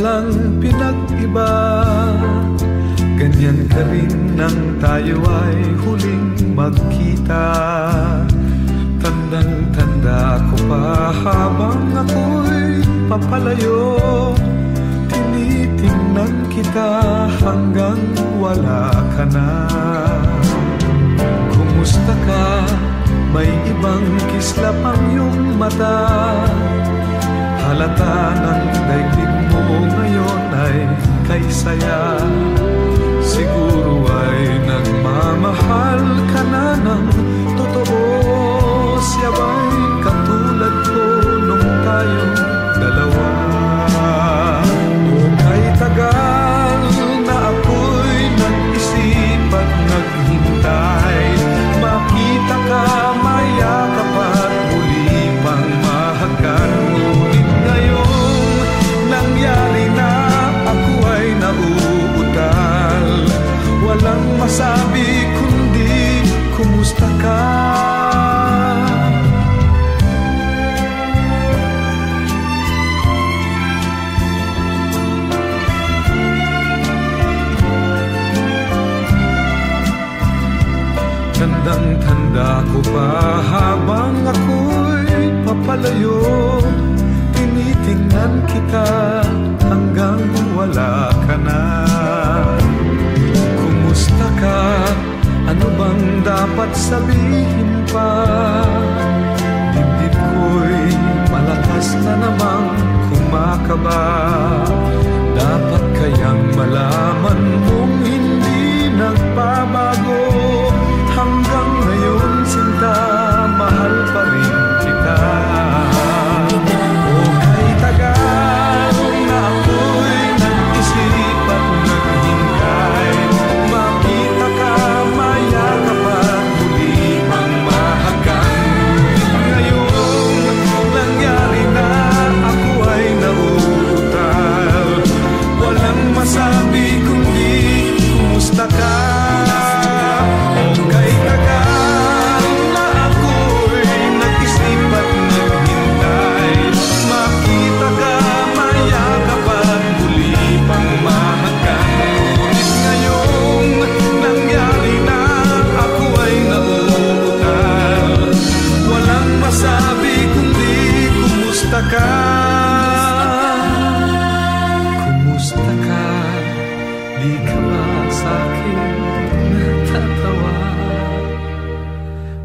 walang pinag-iba. Ganyan ka rin nang tayo ay huling magkita. Tandang-tanda ko pa habang ako'y papalayo, tinitingnan kita hanggang wala ka na. Kumusta ka? May ibang kislap ang iyong mata. Halata ng daigdig mo ngayon ay kay saya. Siguro ay nagmamahal ka na ng totoo. Siya ba'y katulad ko nung tayong dalawa? O kay tagal na ako'y nag-isip at naghintay, makita ka, mayakap at muli pang mahagkan. Ngunit ngayong nangyari na, ako ay nauutal. Walang masabi kundi kumusta ka? Tandang-tanda ko pa habang ako'y papalayo, tinitingnan kita hanggang wala ka na. Kumusta ka? Ano bang dapat sabihin pa? Dibdib ko'y malakas na namang kumakaba. Dapat kayang malaman mong hindi nagbabago. Hanggang ngayon sinta, mahal pa rin kita. O kay tagal na ako'y nag-isip at naghintay, makita ka, mayakap at muli pang mahagkan. Ngayon nangyari na, ako ay nauutal. Walang masabi kundi kumusta ka? Kumusta ka? Di ka ba sa'kin natatawa?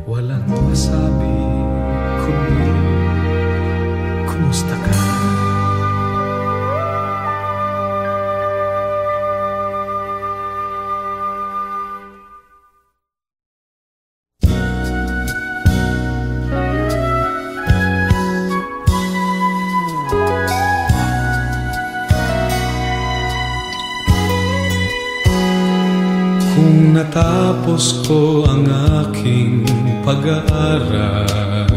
Walang masabi kundi kumusta ka? Kung natapos ko ang aking pag-aaral,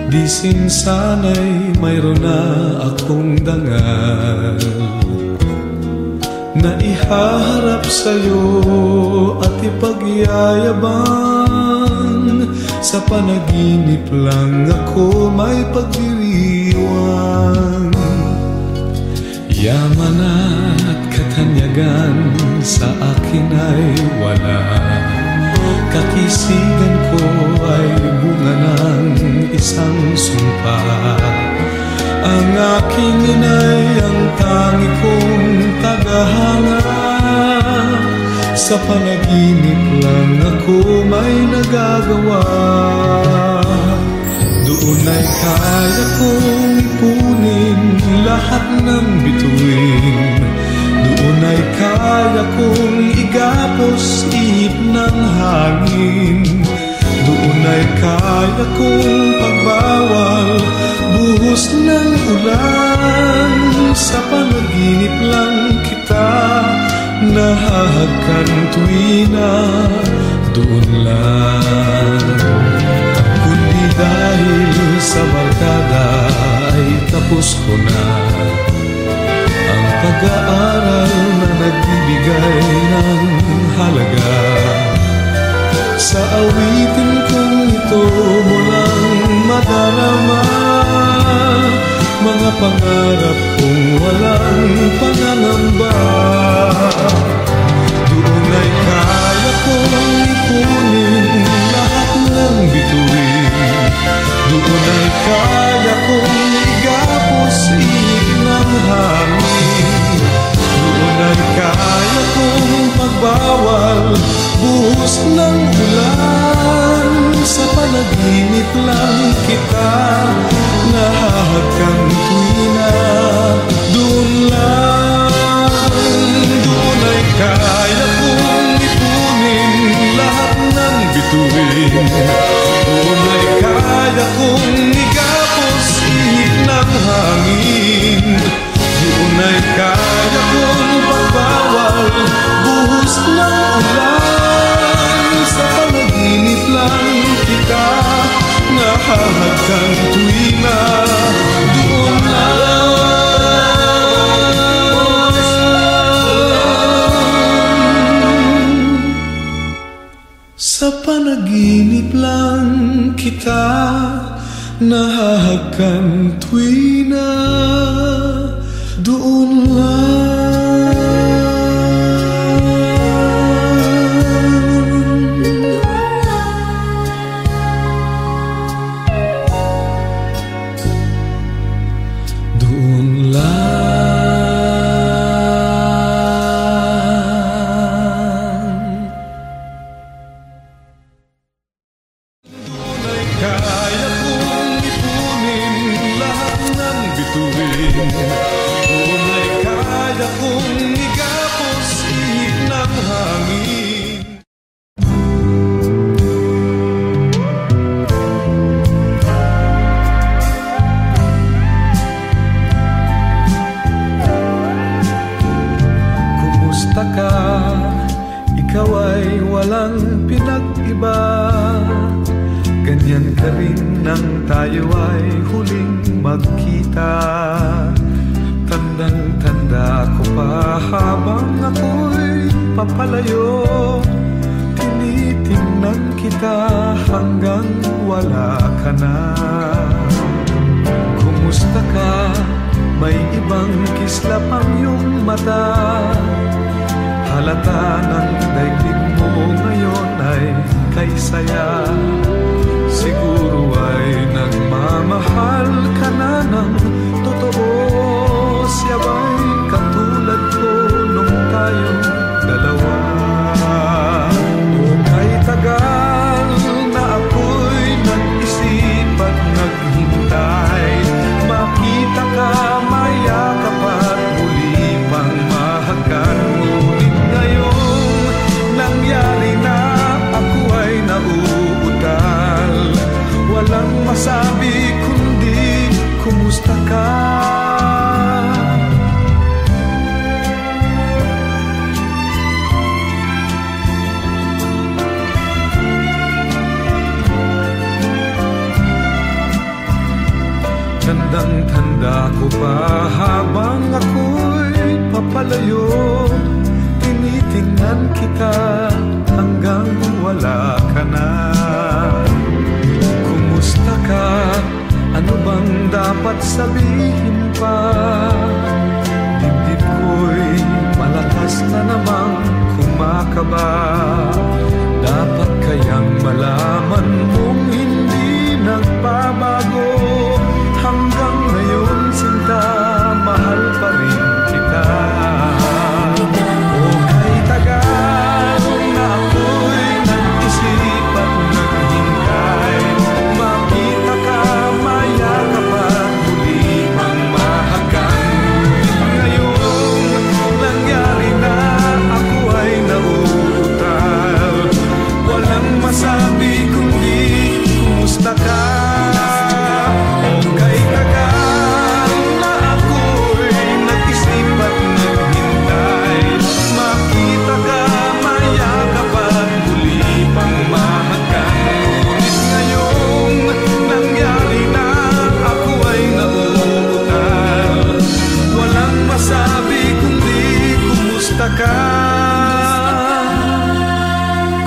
di sana'y mayroon na akong dangal na ihaharap sa'yo at ipagyayabang. Sa panaginip lang ako may pagdiriwang. Yaman at katanyagan sa akin ay wala. Kakisigan ko ay bunga ng isang sumpa. Ang aking inay ang tangi kong tagahanga. Sa panaginip lang ako may nagagawa. Doon ay kaya kong ipunin lahat ng bituin. Doon ay kaya kong igapos ihip ng hangin. Doon ay kaya kong pagbawal buhos ng ulan. Sa panaginip lang kita nahahagkan tuwina. Doon lang. Kundi dahil sa barkada ay tapos ko na ang pag-aaral na nagbibigay ng halaga. Sa awitin kong ito mo lang madarama mga pangarap kong wala buhos ng ulan. Sa panaginip lang kita nahahagkan tuwina. Doon lang, doon ay kaya kong ipunin lahat ng bituin. Doon ay kaya kong igapos ihip ng hangin. Doon ay kaya kong pagbawal buhos ng ulan. Sa panaginip lang kita nahahagkan tuwina. Doon lang, sa panaginip lang kita nahahagkan tuwina. Doon lang. Doon lang. Doon ay kaya kong ipunin lahat ng bituin. Doon ay kaya kong igapos ihip ng hangin. Kumusta ka? Ikaw ay walang pinag-iba. Ganyan ka rin nang tayo ay huling magkita. Tandang-tanda ko pa habang ako'y papalayo. Tinitingnan kita hanggang wala ka na. Kumusta ka? May ibang kislap ang iyong mata. Halata ng daigdig mo ngayon ay kay saya. Siguro ay nagmamahal ka na ng totoo. Siya ba'y katulad ko nung tayong dalawa? O kay tagal na ako'y nag-isip at naghintay. Makita ka, mayakap at muli pang mahagkan. Ngunit ngayong nangyari na, ako ay nauutal. Walang masabi kundi kumusta ka? Tandang-tanda ko pa habang ako'y papalayo. Tinitingnan kita hanggang wala ka na. Kumusta ka? Ano bang dapat sabihin pa? Dibdib ko'y malakas na namang kumakaba. Dapat kayang malaman mong hindi nagbabago. Hanggang ngayon sinta, mahal pa rin kita. O kay tagal na ako'y nag-isip at naghintay. Makita ka, mayakap at muli ang mahagkan. Ngayon nangyari na, ako ay nauutal. Walang masabi kundi kumusta ka?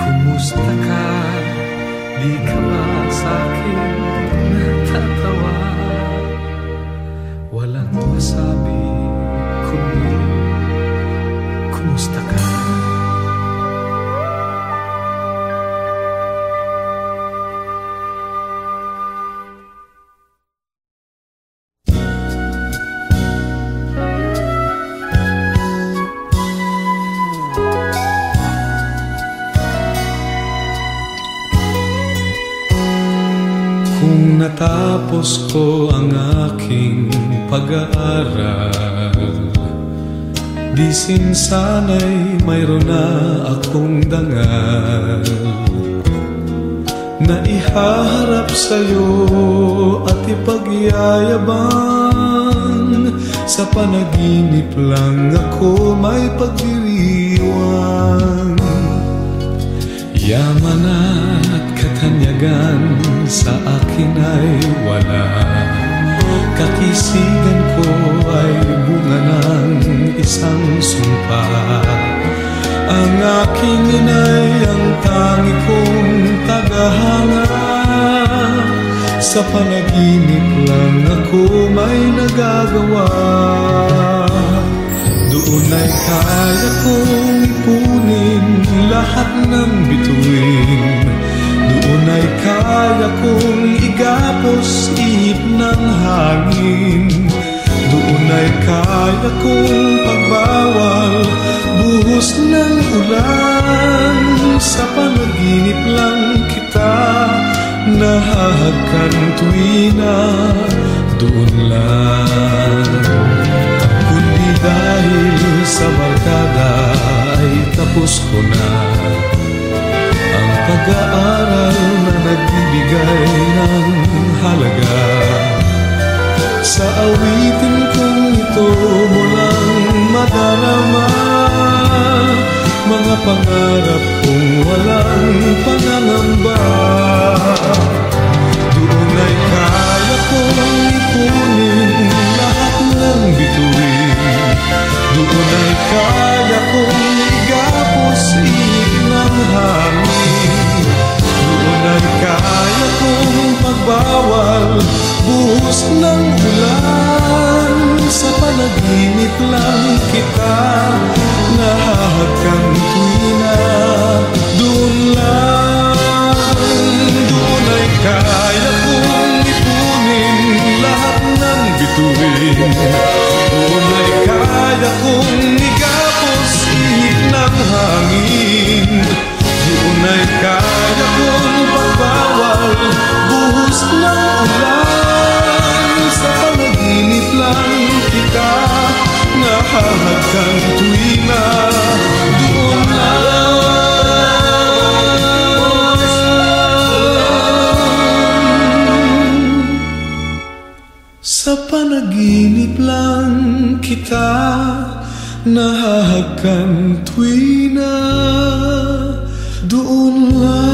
Kumusta ka? Di ka ba sa'kin natatawa? Walang masabi kundi kumusta ka? natapos ko ang aking pag-aaral, di sana'y mayroon na akong dangal na ihaharap sa'yo at ipagyayabang. Sa panaginip lang ako may pagdiriwang. Yaman at katanyagan sa akin ay wala, kakisigan ko ay bunga ng isang sumpa. Ang aking inay ang tangi kong tagahanga, sa panaginip lang ako may nagagawa. Doon ay kaya kong ipunin lahat ng bituin, doon ay kaya kong igapos ihip ng hangin, doon ay kaya kong pagbawal buhos ng ulan. Sa panaginip lang kita nahahagkan tuwina, doon lang. Kundi dahil sa barkada ay tapos ko na ang pag-aaral na nagbibigay ng halaga. Sa awitin kong ito mo lang madarama mga pangarap kong walang pangangamba. Doon ay kaya kong ipunin lahat ng bituin, doon ay kaya kong igapos ihip ng hangin, doon ay kaya kong pagbawal buhos ng ulan. Sa panaginip lang kita nahahagkan tuwina, doon lang. Doon ay kaya kong ipunin lahat ng bituin, doon ay kaya kong igapos ihip ng hangin, doon ay kaya kong pagbawal buhos ng ulan. Sa panaginip lang kita nahahagkan tuwina, doon lang. Sa panaginip lang kita nahahagkan tuwina, doon lang.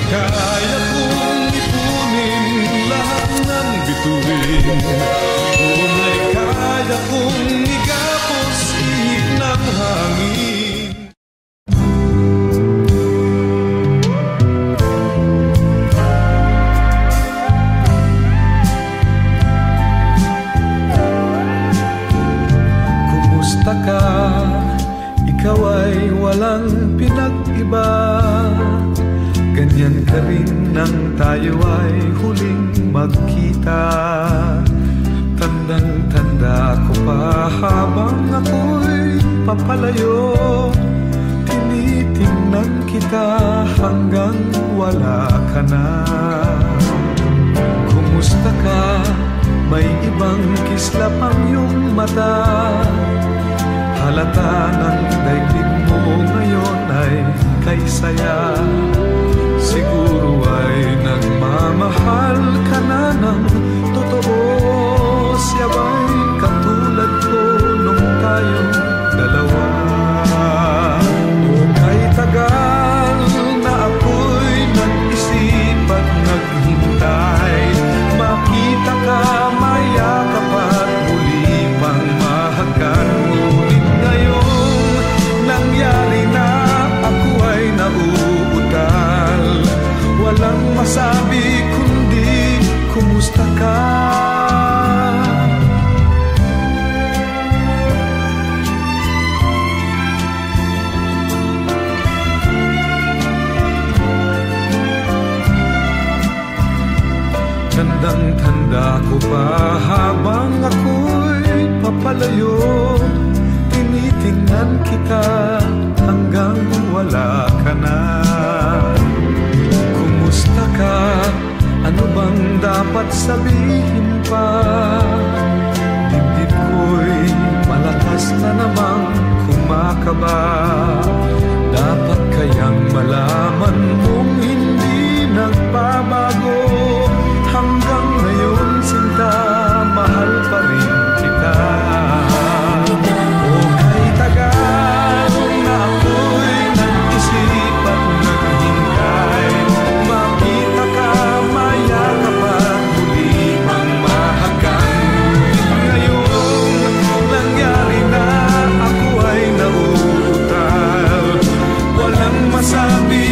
Kaya kong ipunin lahat ng bituin, doon ay kaya kong igapos ihip ng hangin. Kumusta ka? Ikaw ay walang pinag-iba, ganyan ka rin nang tayo ay huling magkita. Tandang-tanda ko pa habang ako'y papalayo, tinitingnan kita hanggang wala ka na. Kumusta ka? May ibang kislap ang iyong mata, halata ng daigdig mo ngayon ay kay saya. Siguro ay nagmamahal ka na ng totoo, siya ba'y katulad ko nung tayong dalawa? O kay tagal na ako'y nag-isip at naghintay, makita ka, mayakap at muli pang mahagkan. Ngunit ngayon nangyari na, ako ay nauutal, walang masabi kundi kumusta ka? Nang tanda ko pa habang ako'y papalayo, tinitingnan kita hanggang wala ka na. Kumusta ka? Ano bang dapat sabihin pa? Dibdib ko'y malakas na namang kumakaba. Dapat kayang malaman mong hindi nagbabago. Hanggang ngayon sinta, mahal pa rin kita. O kay tagal na ako'y nag-isip at naghintay, makita ka, mayakap at muli mang mahagan. Ngayon nangyari na, ako ay nauutal. Walang masabi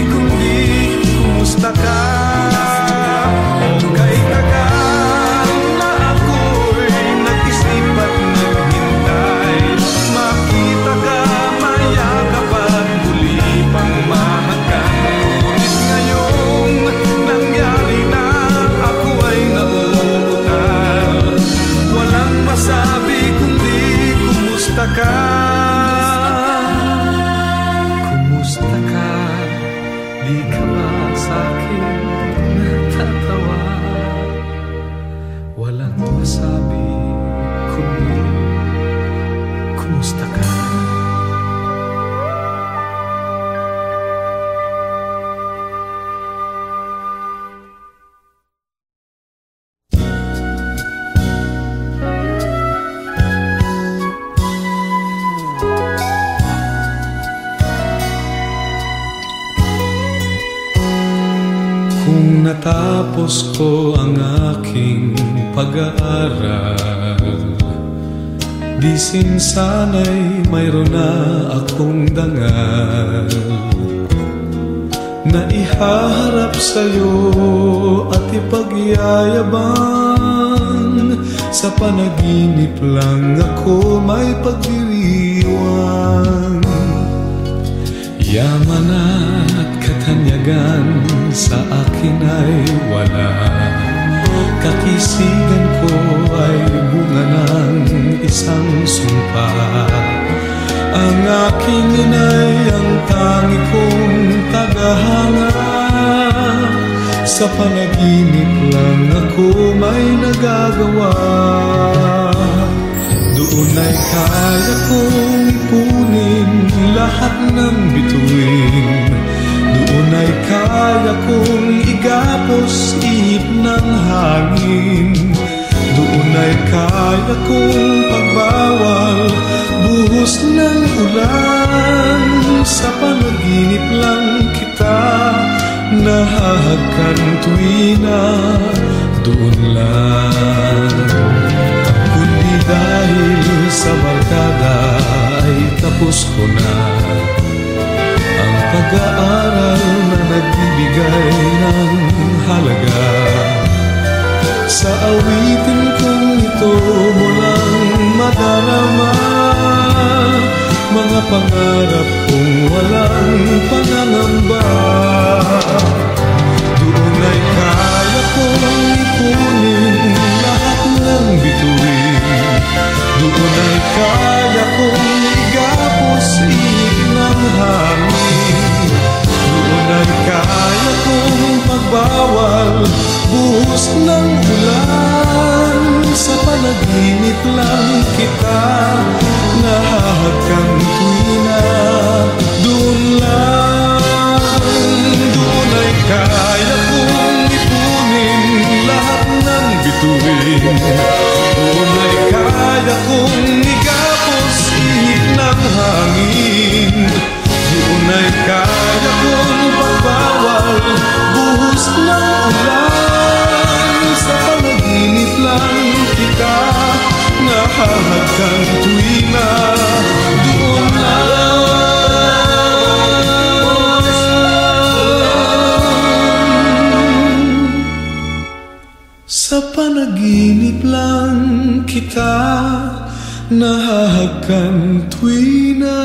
kundi kumusta ka. Kumusta ka? Di ka ba sa'kin natatawa? Walang masabi kundi kumusta ka? Kung natapos ko ang aking pag-aaral, di sana'y mayroon na akong dangal na ihaharap sa'yo at ipagyayabang. Sa panaginip lang ako may pagdiriwang. Yaman at katanyagan sa akin ay wala. Kakisigan ko ay bunga ng isang sumpa. Ang aking inay ang tangi kong tagahanga. Sa panaginip lang ako may nagagawa. Doon ay kaya kong ipunin lahat ng bituin. Doon ay kaya kong igapos ihip ng hangin. Doon ay kaya kong pagbawal buhos ng ulan. Sa panaginip lang kita nahahagkan tuwina. Doon lang. Kundi dahil sa barkada ay tapos ko na ang pag-aaral na nagbibigay ng halaga. Sa awitin kong ito mo lang madarama mga pangarap kong walang pangangamba. Doon ay kaya kong ipunin lahat ng bituin. Doon ay kaya kong igapos ihip ng hangin. Doon ay kaya kong pagbawal buhos ng ulan. Sa panaginip lang kita nahahagkan tuwina. Doon lang. Doon ay kaya kong ipunin lahat ng bituin. Doon ay kaya kong igapos ihip ng hangin. Doon ay kaya kong pagbawal buhos ng ulan. Sa panaginip lang kita nahahagkan tuwina. Doon lang. Sa panaginip lang kita nahahagkan tuwina.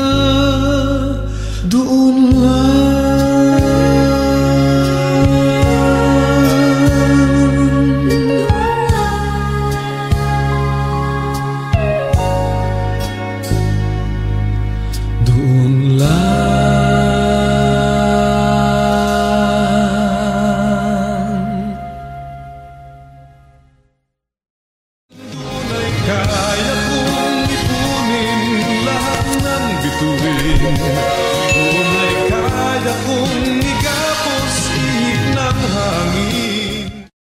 Doon lang. Kaya kong ipunin lahat ng bituin